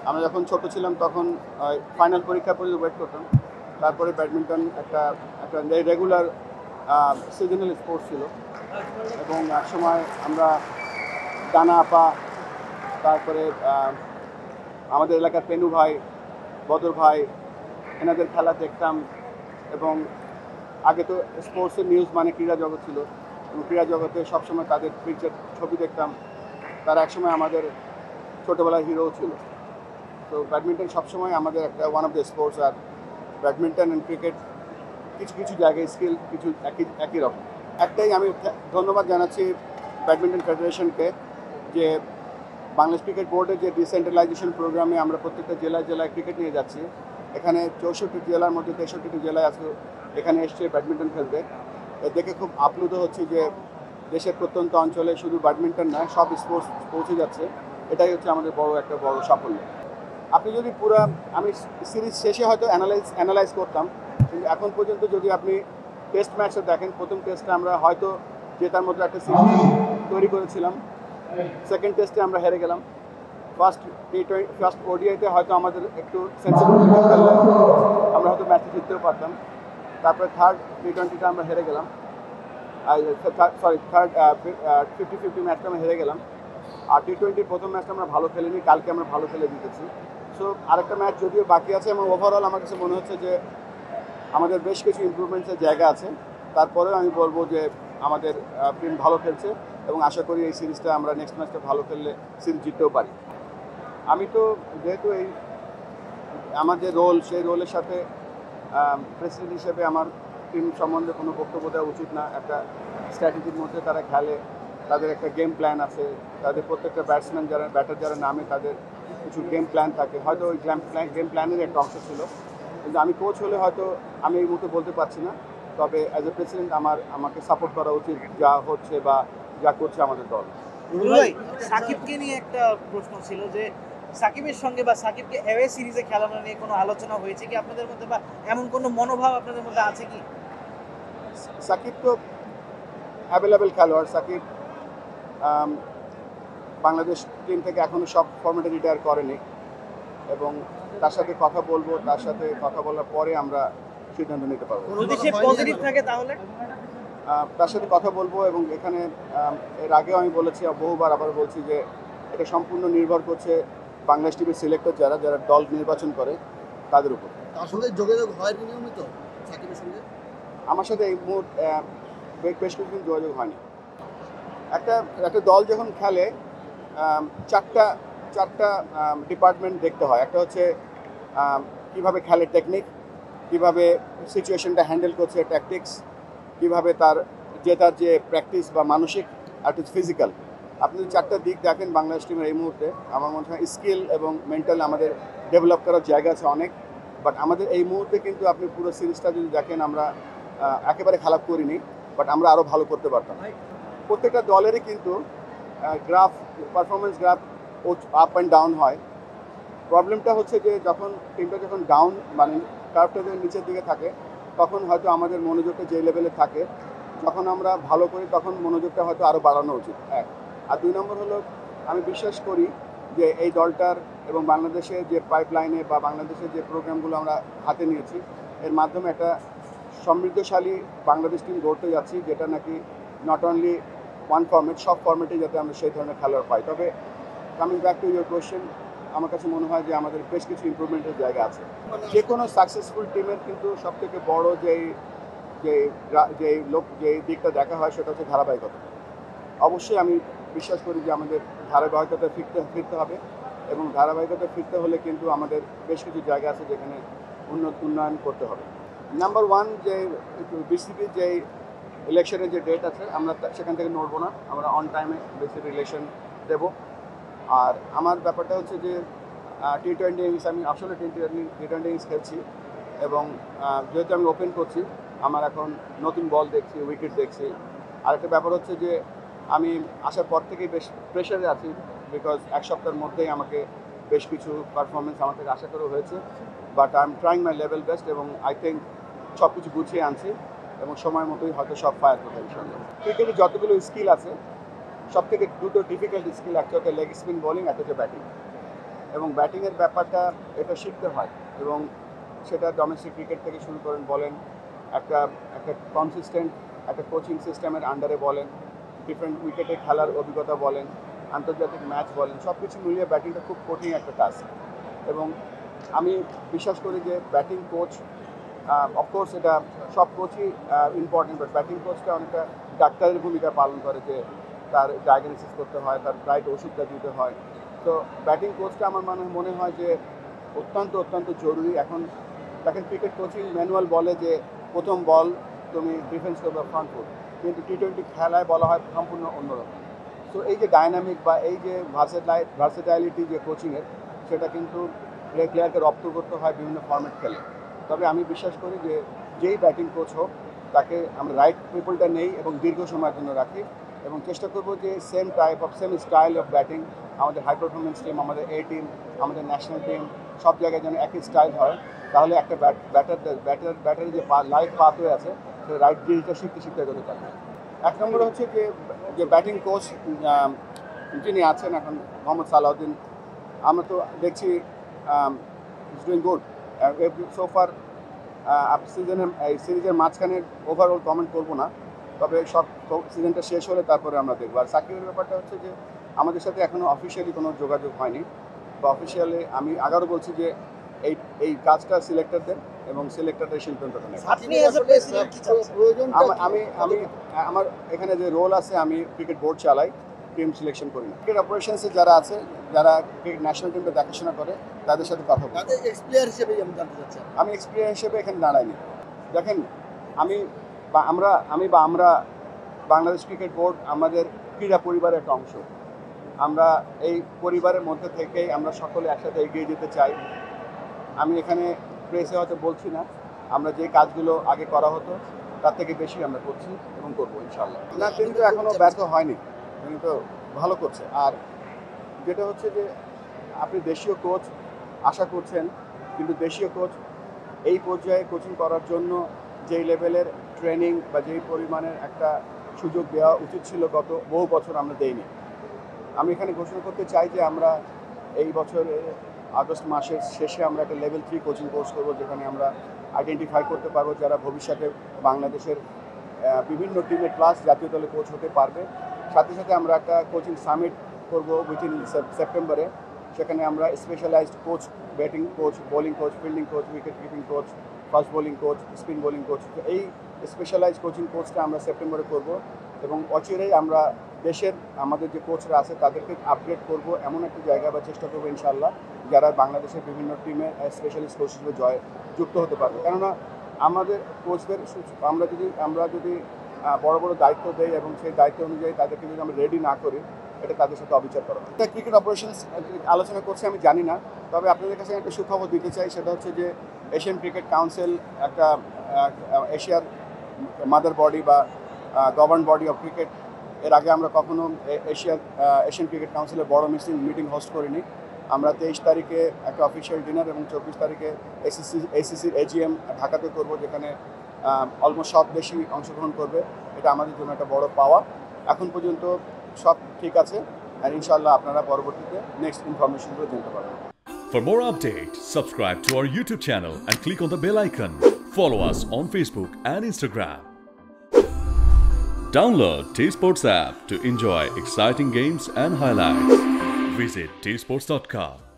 আমরা যখন ছোট ছিলাম তখন ফাইনাল পরীক্ষা পর্যন্ত ওয়েট করতাম। তারপরে ব্যাডমিন্টন একটা একটা রেগুলার সিজনাল স্পোর্টস ছিল এবং একসময় আমরা ডানা আপা, তারপরে আমাদের এলাকার পেনু ভাই, বদর ভাই, এনাদের খেলা দেখতাম। এবং আগে তো স্পোর্টসের নিউজ মানে ক্রীড়া জগৎ ছিল এবং ক্রীড়া জগতে সবসময় তাদের পিকচার ছবি দেখতাম। তারা একসময় আমাদের ছোটোবেলার হিরো ছিল। তো ব্যাডমিন্টন সবসময় আমাদের একটা ওয়ান অফ দ্য স্পোর্টস। আর ব্যাডমিন্টন অ্যান্ড ক্রিকেট কিছু কিছু জায়গায় স্কিল কিছু একই একই রকম। একটাই আমি ধন্যবাদ জানাচ্ছি ব্যাডমিন্টন ফেডারেশনকে, যে বাংলাদেশ ক্রিকেট বোর্ডের যে ডিসেন্ট্রালাইজেশন প্রোগ্রামে আমরা প্রত্যেকটা জেলায় জেলায় ক্রিকেট নিয়ে যাচ্ছি। এখানে 64টি জেলার মধ্যে 63টি জেলায় আজকে এখানে এসছে ব্যাডমিন্টন খেলতে। দেখে খুব আপ্লুত হচ্ছি যে দেশের প্রত্যন্ত অঞ্চলে শুধু ব্যাডমিন্টন নয়, সব স্পোর্টস পৌঁছে যাচ্ছে। এটাই হচ্ছে আমাদের একটা বড় সাফল্য। আপনি যদি পুরা আমি সিরিজ শেষে হয়তো অ্যানালাইজ করতাম, কিন্তু এখন পর্যন্ত যদি আপনি টেস্ট ম্যাচটা দেখেন, প্রথম টেস্টে আমরা হয়তো জেতার মতো একটা সিরিজ তৈরি করেছিলাম। সেকেন্ড টেস্টে আমরা হেরে গেলাম। ফার্স্ট ওডিআইতে হয়তো আমাদের একটু সেন্সিবল খেললে আমরা হয়তো ম্যাচটা জিততেও পারতাম। তারপরে থার্ড T20টা আমরা হেরে গেলাম। থার্ড 50-50 ম্যাচটা আমরা হেরে গেলাম। আর T20 প্রথম ম্যাচটা আমরা ভালো খেলিনি, কালকে আমরা ভালো খেলে জিতেছি। সো আরেকটা ম্যাচ যদিও বাকি আছে এবং ওভারঅল আমার কাছে মনে হচ্ছে যে আমাদের বেশ কিছু ইমপ্রুভমেন্টসের জায়গা আছে। তারপরেও আমি বলবো যে আমাদের টিম ভালো খেলছে এবং আশা করি এই সিরিজটা আমরা নেক্সট ম্যাচটা ভালো খেললে সিরিজ জিততেও পারি। আমি তো যেহেতু আমার যে রোল, সেই রোলের সাথে প্রেসিডেন্ট হিসেবে আমার টিম সম্বন্ধে কোনো বক্তব্য দেওয়া উচিত না। একটা স্ট্র্যাটেজির মধ্যে তারা খেলে, তাদের একটা গেম প্ল্যান আছে, তাদের প্রত্যেকটা ব্যাটসম্যান যারা ব্যাটার যারা নামে তাদের কিছু গেম প্ল্যান থাকে। হয়তো ওই গেম প্ল্যানের একটা অংশ ছিল, কিন্তু আমি কোচ হলে হয়তো আমি এই মুহূর্তে বলতে পারছি না। তবে অ্যাজ এ প্রেসিডেন্ট আমাকে সাপোর্ট করা উচিত যা হচ্ছে বা যা করছে আমাদের দল। ভাই, সাকিবকে নিয়ে একটা প্রশ্ন ছিল যে সাকিবের সঙ্গে বা সাকিবকে অ্যাওয়ে সিরিজে খেলানো নিয়ে কোনো আলোচনা হয়েছে কি আপনাদের মধ্যে, বা এমন কোনো মনোভাব আপনাদের মধ্যে আছে কি? সাকিব তো অ্যাভেলেবেল খেলোয়াড়। সাকিব বাংলাদেশ টিম থেকে এখনও সব ফর্মেটে রিটায়ার করেনি এবং তার সাথে কথা বলবো, তার সাথে কথা বলার পরে আমরা সিদ্ধান্ত নিতে পারবো। যদি সে পজিটিভ থাকে তাহলে তার সাথে কথা বলবো এবং এখানে এর আগেও আমি বলেছি, বহুবার আবার বলছি যে এটা সম্পূর্ণ নির্ভর করছে বাংলাদেশ টিমের সিলেক্টর যারা যারা দল নির্বাচন করে তাদের উপর। তার সঙ্গে যোগাযোগ হয় নিয়মিত সাকিবের সঙ্গে? আমার সাথে এই মুহূর্তে বেশ কিছুদিন যোগাযোগ হয়নি। একটা একটা দল যখন খেলে চারটা চারটা ডিপার্টমেন্ট দেখতে হয়। একটা হচ্ছে কীভাবে খেলে, টেকনিক, কীভাবে সিচুয়েশনটা হ্যান্ডেল করছে, ট্যাকটিক্স, কীভাবে তার যে প্র্যাকটিস বা মানসিক আর হচ্ছে ফিজিক্যাল। আপনি যদি চারটা দিক দেখেন বাংলাদেশ টিমের এই মুহূর্তে, আমার মনে হয় স্কিল এবং মেন্টাল আমাদের ডেভেলপ করার জায়গা আছে অনেক। বাট আমাদের এই মুহূর্তে কিন্তু আপনি পুরো সিরিজটা যদি দেখেন, আমরা একেবারে খারাপ করিনি, বাট আমরা আরও ভালো করতে পারতাম। প্রত্যেকটা দলেরই কিন্তু performance graph up and down হয়। প্রবলেমটা হচ্ছে যে টিমটা যখন ডাউন মানে কার্ভটা যদি নিচের দিকে থাকে, তখন হয়তো আমাদের মনোযোগটা যে লেভেলে থাকে, যখন আমরা ভালো করি তখন মনোযোগটা হয়তো আরও বাড়ানো উচিত, এক। আর দুই নম্বর হলো, আমি বিশ্বাস করি যে এই দলটার এবং বাংলাদেশের যে পাইপলাইনে বা বাংলাদেশের যে প্রোগ্রামগুলো আমরা হাতে নিয়েছি, এর মাধ্যমে একটা সমৃদ্ধশালী বাংলাদেশ টিম গড়তে যাচ্ছি, যেটা নাকি নট অনলি ওয়ান ফর্মেট, সব ফর্মেটে যাতে আমরা সেই ধরনের খেলোয়াড় পাই। তবে coming back to your question, আমার কাছে মনে হয় যে আমাদের বেশ কিছু ইমপ্রুভমেন্টের জায়গা আছে। যে কোনো সাকসেসফুল টিমের কিন্তু সবথেকে বড় যেই দিকটা দেখা হয় সেটা হচ্ছে ধারাবাহিকতা। অবশ্যই আমি বিশ্বাস করি যে আমাদের ধারাবাহিকতা ফিরতে হবে এবং ধারাবাহিকতা ফিরতে হলে কিন্তু আমাদের বেশ কিছু জায়গা আছে যেখানে উন্নয়ন করতে হবে। নাম্বার ওয়ান, যে বিসিবির যে ইলেকশনের যে ডেট আছে, আমরা সেখান থেকে নড়বো না, আমরা অন টাইমে বিসিবি ইলেকশন দেবো। আর আমার ব্যাপারটা হচ্ছে যে T20 ইনিংস, আমি আসলে T20 ইনিংস খেলছি এবং যেহেতু আমি ওপেন করছি, আমার এখন নতুন বল দেখছি, উইকেট দেখছি। আরেকটা ব্যাপার হচ্ছে যে আমি আসার পর থেকেই বেশ প্রেশারে আছি, বিকজ এক সপ্তাহের মধ্যেই আমাকে বেশ কিছু পারফরমেন্স আমার থেকে আশা করা হয়েছে। But I am trying my level best এবং আই থিঙ্ক সব কিছু গুছিয়ে আনছি এবং সময় মতোই হয়তো সব ফায়ার করতে হবে। ক্রিকেটে যতগুলো স্কিল আছে, সব থেকে দুটো ডিফিকাল্ট স্কিল, একটা হচ্ছে লেগ স্পিন বোলিং, একটা হচ্ছে ব্যাটিং। এবং ব্যাটিংয়ের ব্যাপারটা এটা শিখতে হয়, এবং সেটা ডোমেস্টিক ক্রিকেট থেকে শুরু করেন বলেন, একটা একটা কনসিস্টেন্ট একটা কোচিং সিস্টেমের আন্ডারে বলেন, ডিফারেন্ট উইকেটে খেলার অভিজ্ঞতা বলেন, আন্তর্জাতিক ম্যাচ বলেন, সব কিছু মিলিয়ে ব্যাটিংটা খুব কঠিন একটা টাস্ক। এবং আমি বিশ্বাস করি যে ব্যাটিং কোচ, অফকোর্স এটা সব কোচই ইম্পর্টেন্ট, বাট ব্যাটিং কোচটা অনেকটা ডাক্তারের ভূমিকা পালন করে, যে তার ডায়াগনোসিস করতে হয়, তার রাইট ওষুধটা দিতে হয়। তো ব্যাটিং কোচটা আমার মনে হয় যে অত্যন্ত জরুরি। এখন দেখেন ক্রিকেট কোচিং ম্যানুয়াল বলে যে প্রথম বল তুমি ডিফেন্স করবে ফ্রন্ট ফুট, কিন্তু টি-20 খেলায় বলা হয় সম্পূর্ণ অন্যরকম। সো এই যে ডায়নামিক বা এই যে ভার্সেটাইলিটি যে কোচিংয়ের, সেটা কিন্তু প্লেয়ারকে রপ্ত করতে হয় বিভিন্ন ফর্ম্যাট খেলে। তবে আমি বিশ্বাস করি যে যেই ব্যাটিং কোচ হোক, তাকে আমরা রাইট পিপলটা নেই এবং দীর্ঘ সময়ের জন্য রাখি, এবং চেষ্টা করবো যে সেম স্টাইল অফ ব্যাটিং আমাদের হাই পারফরমেন্স টিম, আমাদের এ টিম, আমাদের ন্যাশনাল টিম, সব জায়গায় যেন একই স্টাইল হয়। তাহলে একটা ব্যাটারের যে লাইফ পাথওয়ে আছে, সে রাইট ডিলটা শিখতে এগোতে পারবে। এক নম্বর হচ্ছে যে ব্যাটিং কোচ যিনি আছেন এখন, মোহাম্মদ সালাউদ্দিন, আমরা তো দেখছি ইজ ডুইং গুড সোফার। এই সিরিজের মাঝখানে ওভারঅল কমেন্ট করবো না, তবে সব সিজনটা শেষ হলে তারপরে আমরা দেখবো। আর সাকিবের ব্যাপারটা হচ্ছে যে আমাদের সাথে এখনও অফিসিয়ালি কোনো যোগাযোগ হয়নি, বা অফিসিয়ালি আমি আগারও বলছি যে এই কাজটা সিলেক্টরদের, এবং সিলেক্টরদের সিদ্ধান্তটা নেবে। আমার এখানে যে রোল আছে, আমি ক্রিকেট বোর্ড চালাই, টিম সিলেকশন করি না। ক্রিকেট অপারেশনসে যারা আছে, যারা ক্রিকেট ন্যাশনাল টিমটা দেখাশোনা করে, তাদের সাথে কথা বলি। এক্সপ্লেয়ার হিসেবে আমি জানতে চাচ্ছি। আমি এক্সপ্লেয়ার হিসেবে এখানে দাঁড়াইনি। দেখেন, আমরা বাংলাদেশ ক্রিকেট বোর্ড আমাদের ক্রীড়া পরিবারের একটা অংশ। আমরা এই পরিবারের মধ্যে থেকেই আমরা সকলে একসাথে এগিয়ে যেতে চাই। আমি এখানে প্রেসে হয়তো বলছি না, আমরা যে কাজগুলো আগে করা হতো তার থেকে বেশি আমরা করছি এবং করবো ইনশাল্লাহ। না, কিন্তু এখনও ব্যর্থ হয়নি, তিনি তো ভালো করছে। আর যেটা হচ্ছে যে আপনি দেশীয় কোচ আশা করছেন, কিন্তু দেশীয় কোচ এই পর্যায়ে কোচিং করার জন্য যেই লেভেলের ট্রেনিং বা যেই পরিমাণের একটা সুযোগ দেওয়া উচিত ছিল গত বহু বছর আমরা দেইনি। আমি এখানে ঘোষণা করতে চাই যে আমরা এই বছরে আগস্ট মাসের শেষে আমরা একটা লেভেল 3 কোচিং কোর্স করবো, যেখানে আমরা আইডেন্টিফাই করতে পারবো যারা ভবিষ্যতে বাংলাদেশের বিভিন্ন টিমের প্লাস জাতীয় দলে কোচ হতে পারবে। সাথে সাথে আমরা একটা কোচিং সামিট করবো উইথিন সেপ্টেম্বরে, সেখানে আমরা specialised coach, batting coach, bowling coach, fielding coach, wicket keeping coach, fast bowling coach, spin bowling coach, এই স্পেশালাইজড কোচিং কোচটা আমরা সেপ্টেম্বরে করব। এবং অচিরেই আমরা দেশের আমাদের যে কোচরা আছে তাদেরকে আপগ্রেড করব এমন একটা জায়গা বা চেষ্টা করবো ইনশাআল্লাহ, যারা বাংলাদেশের বিভিন্ন টিমে স্পেশালিস্ট কোচ হিসেবে যুক্ত হতে পারবে। কেননা আমাদের কোচদের আমরা যদি বড় বড় দায়িত্ব দেই এবং সেই দায়িত্ব অনুযায়ী তাদেরকে যদি আমরা রেডি না করি, এটা তাদের সাথে অবিচার করা হয়। ক্রিকেট অপারেশনস আলোচনা করছি আমি জানি না, তবে আপনাদের কাছে একটা সুখবর দিতে চাই। সেটা হচ্ছে যে এশিয়ান ক্রিকেট কাউন্সিল একটা এশিয়ার মাদার বডি বা গভর্ন বডি অফ ক্রিকেট। এর আগে আমরা কখনো এশিয়ান ক্রিকেট কাউন্সিলের বড় মিটিং হোস্ট করিনি। আমরা 23 তারিখে একটা অফিসিয়াল ডিনার এবং 24 তারিখে এসিসির এজিএম ঢাকাতে করব, যেখানে অলমোস্ট সব দেশই অংশগ্রহণ করবে। এটা আমাদের জন্য একটা বড় পাওয়া। এখন পর্যন্ত সব ঠিক আছে, আর ইনশাআল্লাহ আপনারা পরবর্তীতে নেক্সট ইনফরমেশনগুলো জানতে পারবেন। For more updates, subscribe to our YouTube channel and click on the bell icon. Follow us on Facebook and Instagram. Download T-Sports app to enjoy exciting games and highlights. Visit tsports.com.